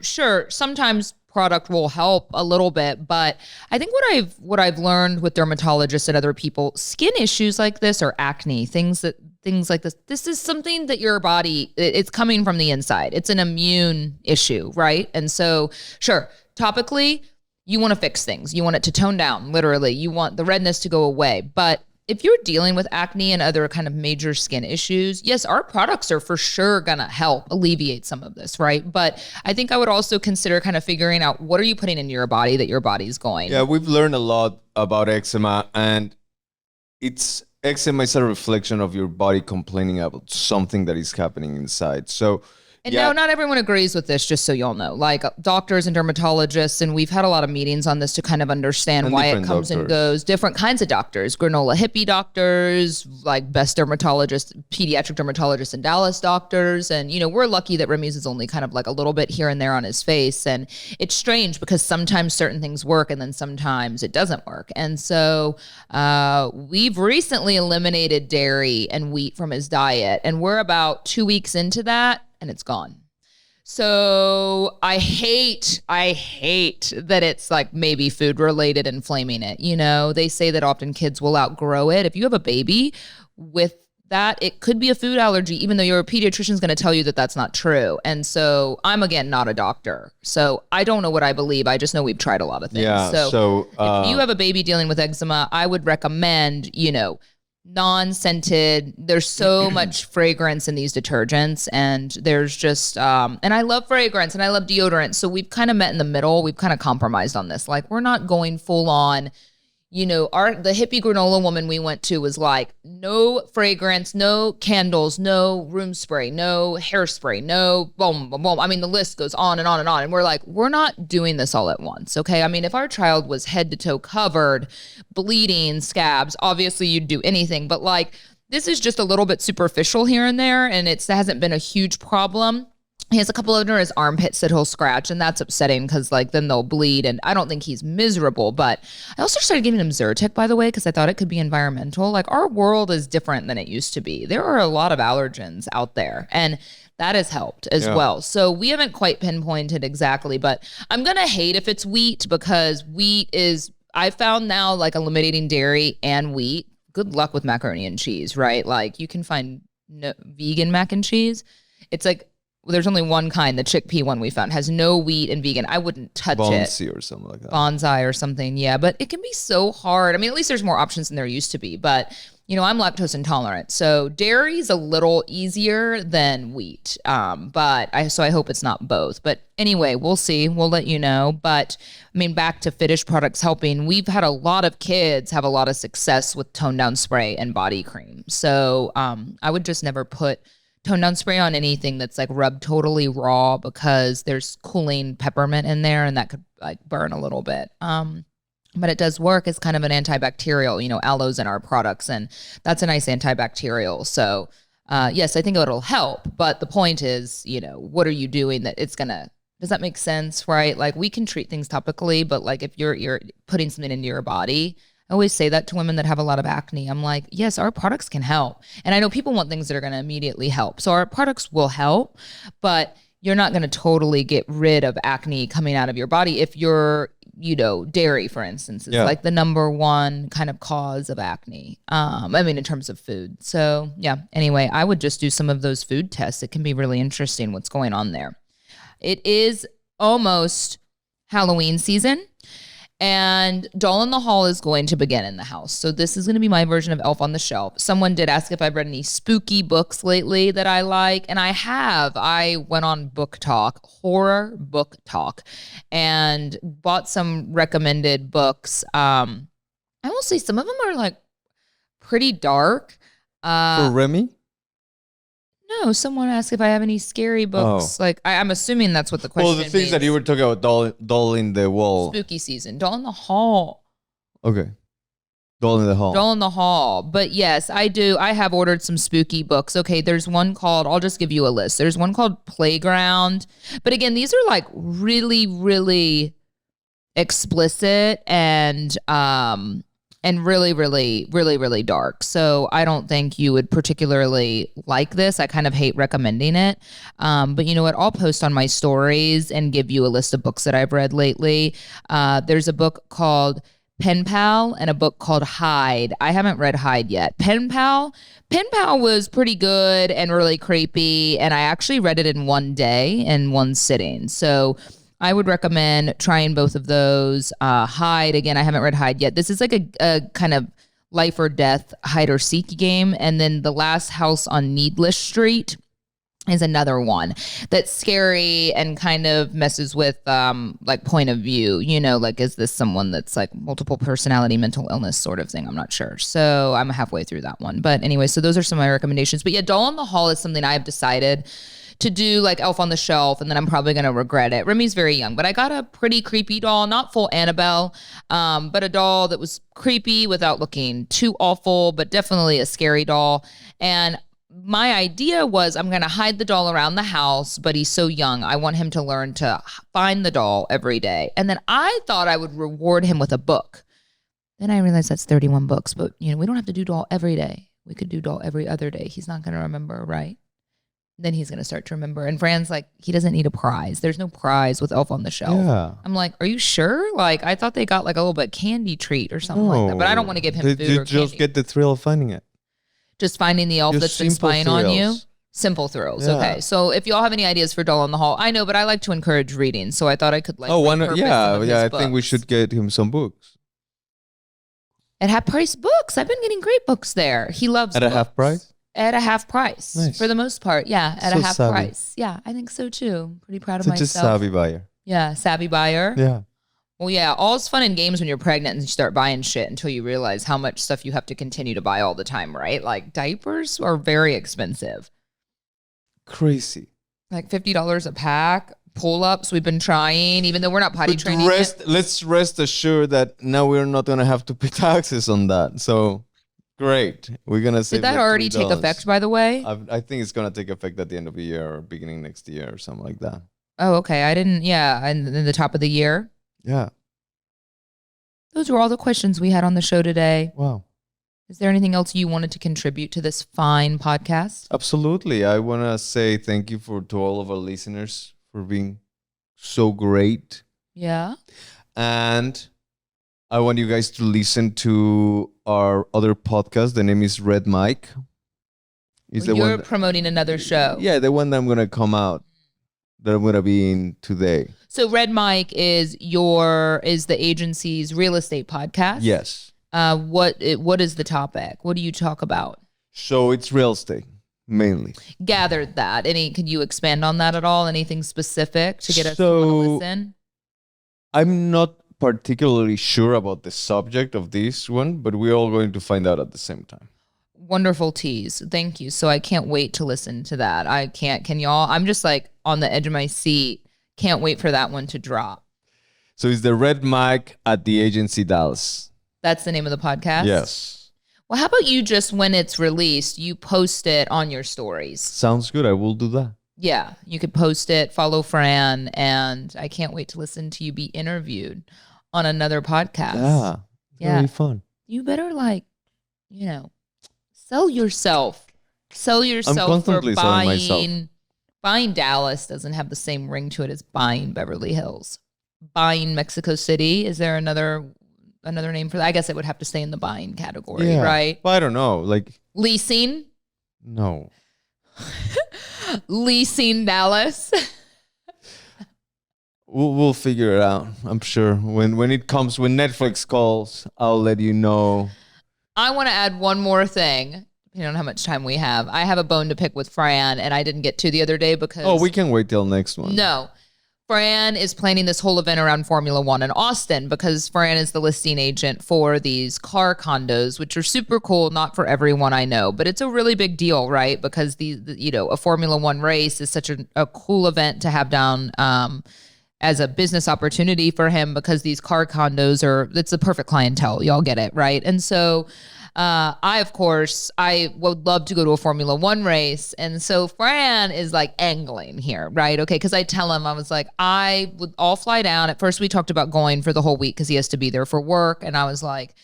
sure, sometimes product will help a little bit, but I think what I've learned with dermatologists and other people, skin issues like this or acne, things like this is something that your body, it's coming from the inside. It's an immune issue, right? And so, sure, topically, you want to fix things. You want it to tone down, literally. You want the redness to go away. But if you're dealing with acne and other kind of major skin issues, yes, our products are for sure going to help alleviate some of this, right? But I think I would also consider kind of figuring out what are you putting into your body that your body's going. Yeah, we've learned a lot about eczema, and eczema is a reflection of your body complaining about something that is happening inside. So And no, not everyone agrees with this, just so y'all know. Like doctors and dermatologists, and we've had a lot of meetings on this to kind of understand why it comes and goes. Different kinds of doctors, granola hippie doctors, like best dermatologists, pediatric dermatologists and Dallas doctors. And, we're lucky that Remy's is only kind of like a little bit here and there on his face. And it's strange because sometimes certain things work and then sometimes it doesn't work. And so we've recently eliminated dairy and wheat from his diet. And we're about 2 weeks into that. And it's gone. So I hate that it's like maybe food related inflaming it. They say that often kids will outgrow it. If you have a baby with that, it could be a food allergy, even though your pediatrician is going to tell you that that's not true. And so I'm, again, not a doctor. So I don't know what I believe. I just know we've tried a lot of things. Yeah, so if you have a baby dealing with eczema, I would recommend, non-scented. There's so much fragrance in these detergents, and there's just and I love fragrance and I love deodorant, so we've kind of met in the middle. We've kind of compromised on this. Like, we're not going full on. The hippie granola woman we went to was like, no fragrance, no candles, no room spray, no hairspray, no boom, boom, boom. I mean, the list goes on and on and on. And we're like, we're not doing this all at once, okay? I mean, if our child was head to toe covered, bleeding, scabs, obviously you'd do anything. But like, this is just a little bit superficial here and there, and it hasn't been a huge problem. He has a couple under his armpits that he'll scratch, and that's upsetting because like then they'll bleed, and I don't think he's miserable. But I also started giving him Zyrtec, by the way, because I thought it could be environmental. Like, our world is different than it used to be. There are a lot of allergens out there, and that has helped as well. So we haven't quite pinpointed exactly, but I'm going to hate if it's wheat, because wheat is, I found now, like, eliminating dairy and wheat. Good luck with macaroni and cheese, right? Like, you can find vegan mac and cheese. It's like, there's only one kind, the chickpea one we found, has no wheat and vegan. I wouldn't touch Bonsai it. or something like that. Bonsai or something, yeah. But it can be so hard. I mean, at least there's more options than there used to be. But, I'm lactose intolerant. So dairy's a little easier than wheat. But I hope it's not both. But anyway, we'll see. We'll let you know. But, I mean, back to Fitish products helping. We've had a lot of kids have a lot of success with tone down spray and body cream. So I would just never put tone down spray on anything that's like rubbed totally raw, because there's cooling peppermint in there and that could like burn a little bit. But it does work as kind of an antibacterial, aloe's in our products, and that's a nice antibacterial. So yes, I think it'll help. But the point is, what are you doing that it's gonna, does that make sense? Right? Like, we can treat things topically, but like if you're putting something into your body, I always say that to women that have a lot of acne. I'm like, yes, our products can help. And I know people want things that are going to immediately help. So our products will help, but you're not going to totally get rid of acne coming out of your body if you're, dairy, for instance, is like the number one kind of cause of acne. In terms of food. So yeah, anyway, I would just do some of those food tests. It can be really interesting what's going on there. It is almost Halloween season. And Doll in the Hall is going to begin in the house. So this is going to be my version of Elf on the Shelf. Someone did ask if I've read any spooky books lately that I like, and I have. I went on Book Talk, horror Book Talk, and bought some recommended books. I will say some of them are like pretty dark. For Remy? No, someone asked if I have any scary books. Like I'm assuming that's what the question Well, the things that you were talking about, doll in the wall. Spooky season. Doll in the Hall. Okay. Doll in the Hall. Doll in the Hall. But yes, I do. I have ordered some spooky books. Okay, there's one called, I'll just give you a list. There's one called Playground. But again, these are like really, really explicit and really, really, really, really dark. So I don't think you would particularly like this. I kind of hate recommending it. But you know what? I'll post on my stories and give you a list of books that I've read lately. There's a book called Pen Pal and a book called Hide. I haven't read Hide yet. Pen Pal was pretty good and really creepy. And I actually read it in one day, in one sitting. So I would recommend trying both of those. Hide, again, I haven't read Hide yet. This is like a kind of life or death hide or seek game. And then The Last House on Needless Street is another one that's scary and kind of messes with like point of view, you know, like is this someone that's like multiple personality, mental illness sort of thing? I'm not sure. So I'm halfway through that one. But anyway, so those are some of my recommendations. But yeah, Doll in the Hall is something I've decided to do like Elf on the Shelf, and then I'm probably going to regret it. Remy's very young, but I got a pretty creepy doll, not full Annabelle, but a doll that was creepy without looking too awful, but definitely a scary doll. And my idea was I'm going to hide the doll around the house, but he's so young. I want him to learn to find the doll every day. And then I thought I would reward him with a book. Then I realized that's 31 books, but you know, we don't have to do doll every day. We could do doll every other day. He's not going to remember, right? Then he's going to start to remember. And Fran's like, he doesn't need a prize. There's no prize with Elf on the Shelf. Yeah. I'm like, are you sure? Like, I thought they got like a little bit candy treat or something like that. But I don't want to give him food or just candy. Get the thrill of finding it. Just finding the elf Just that's been simple spying on you. thrills. Simple thrills. Yeah. Okay. So if y'all have any ideas for Doll in the Hall, I know, but I like to encourage reading. So I thought I could like, Why not? repurpose some Yeah, of his I think we books. should get him some books. At half price books. I've been getting great books there. He loves At a books. half price? At a half price, Nice. for the most part. Yeah, at So a half savvy. price. Yeah, I think so too. I'm pretty proud of Such a myself. savvy buyer. Yeah, savvy buyer. Yeah. Well, yeah, all's fun and games when you're pregnant and you start buying shit until you realize how much stuff you have to continue to buy all the time, right? Like diapers are very expensive. Crazy. Like $50 a pack. Pull-ups, we've been trying, even though we're not potty training yet. Let's rest assured that now we're not going to have to pay taxes on that. So, great. We're going to save Did that like already take $3. effect, by the way? I think it's going to take effect at the end of the year or beginning next year or something like that. Oh, okay. I didn't, yeah, and then the top of the year. Yeah. Those were all the questions we had on the show today. Wow. Is there anything else you wanted to contribute to this fine podcast? Absolutely. I want to say thank you to all of our listeners for being so great. Yeah. And I want you guys to listen to our other podcast. The name is Red Mike. It's Well, the you're one. promoting another show. Yeah, the one that I'm gonna come out. That I'm gonna be in today. So Red Mike is the agency's real estate podcast. Yes. What is the topic? What do you talk about? So it's real estate mainly. Gathered that. Can you expand on that at all? Anything specific to get us to So- want to listen? I'm not particularly sure about the subject of this one, but we're all going to find out at the same time. Wonderful tease. Thank you. So I can't wait to listen to that. Can y'all? I'm just like on the edge of my seat. Can't wait for that one to drop. So it's the Red Mic at the Agency Dallas. That's the name of the podcast? Yes. Well, how about you just, when it's released, you post it on your stories? Sounds good. I will do that. Yeah, you could post it, follow Fran, and I can't wait to listen to you be interviewed on another podcast. Yeah. Yeah. Very fun. You better sell yourself. Sell yourself for constantly selling myself. buying. Buying Dallas doesn't have the same ring to it as buying Beverly Hills. Buying Mexico City. Is there another name for that? I guess it would have to stay in the buying category, Yeah. right? But I don't know. Like, Leasing. no. Leasing Dallas. we'll figure it out. I'm sure when it comes, when Netflix calls, I'll let you know. I want to add one more thing. You don't know how much time we have. I have a bone to pick with Fran, and I didn't get to the other day because... Oh, we can wait till next one. No. Fran is planning this whole event around Formula One in Austin because Fran is the listing agent for these car condos, which are super cool. Not for everyone I know, but it's a really big deal, right? Because a Formula One race is such a cool event to have down as a business opportunity for him because these car condos it's a perfect clientele. Y'all get it, right? And so I would love to go to a Formula One race. And so Fran is like angling here, right? Okay. Cause I tell him, I was like, I'll fly down. At first we talked about going for the whole week cause he has to be there for work. And I was like,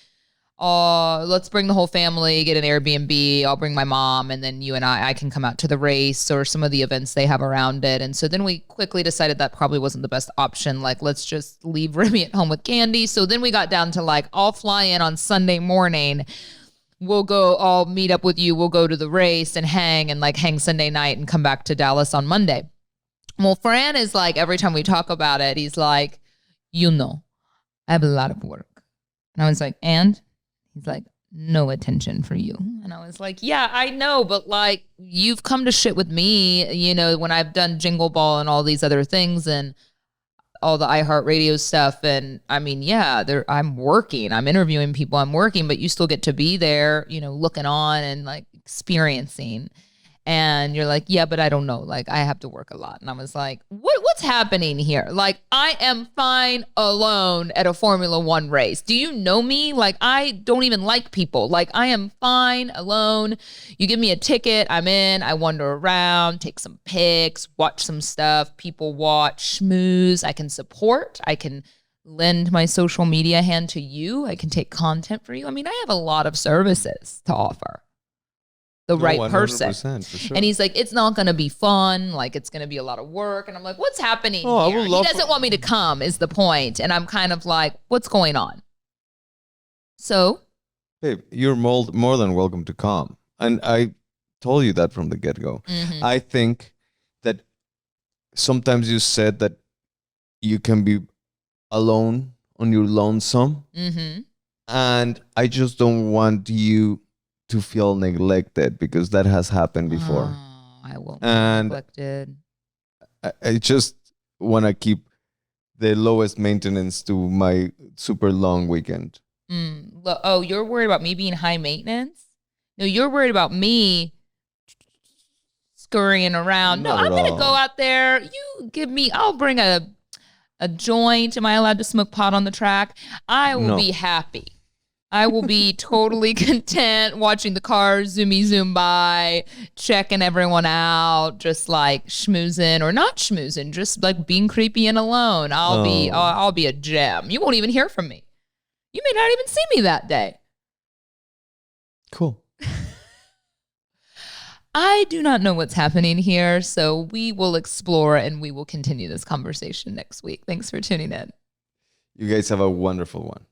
oh, let's bring the whole family, get an Airbnb. I'll bring my mom. And then you and I can come out to the race or some of the events they have around it. And so then we quickly decided that probably wasn't the best option. Like, let's just leave Remy at home with Candy. So then we got down to like, I'll fly in on Sunday morning. I'll meet up with you. We'll go to the race and hang Sunday night and come back to Dallas on Monday. Well, Fran is like, every time we talk about it, he's like, I have a lot of work. And I was like, and? He's like, no attention for you. And I was like, yeah, I know, but like, you've come to shit with me, when I've done Jingle Ball and all these other things and all the iHeartRadio stuff. And I mean, yeah, I'm working, I'm interviewing people, I'm working, but you still get to be there, looking on and like experiencing. And you're like, yeah, but I don't know. Like, I have to work a lot. And I was like, what's happening here? Like, I am fine alone at a Formula One race. Do you know me? Like, I don't even like people. Like, I am fine alone. You give me a ticket, I'm in. I wander around, take some pics, watch some stuff. People watch, schmooze. I can support. I can lend my social media hand to you. I can take content for you. I mean, I have a lot of services to offer. Right person. For sure. And he's like, it's not going to be fun. Like, it's going to be a lot of work. And I'm like, what's happening here? He doesn't want me to come is the point. And I'm kind of like, what's going on? So? Babe, you're more than welcome to come. And I told you that from the get-go. Mm-hmm. I think that sometimes you said that you can be alone on your lonesome. Mm-hmm. And I just don't want you to feel neglected because that has happened before. Oh, I won't be neglected. I just want to keep the lowest maintenance to my super long weekend. Oh, you're worried about me being high maintenance? No, you're worried about me scurrying around. No, I'm going to go out there. I'll bring a joint. Am I allowed to smoke pot on the track? I will be happy. I will be totally content watching the cars zoom by, checking everyone out, just like schmoozing or not schmoozing, just like being creepy and alone. I'll be a gem. You won't even hear from me. You may not even see me that day. Cool. I do not know what's happening here, so we will explore and we will continue this conversation next week. Thanks for tuning in. You guys have a wonderful one.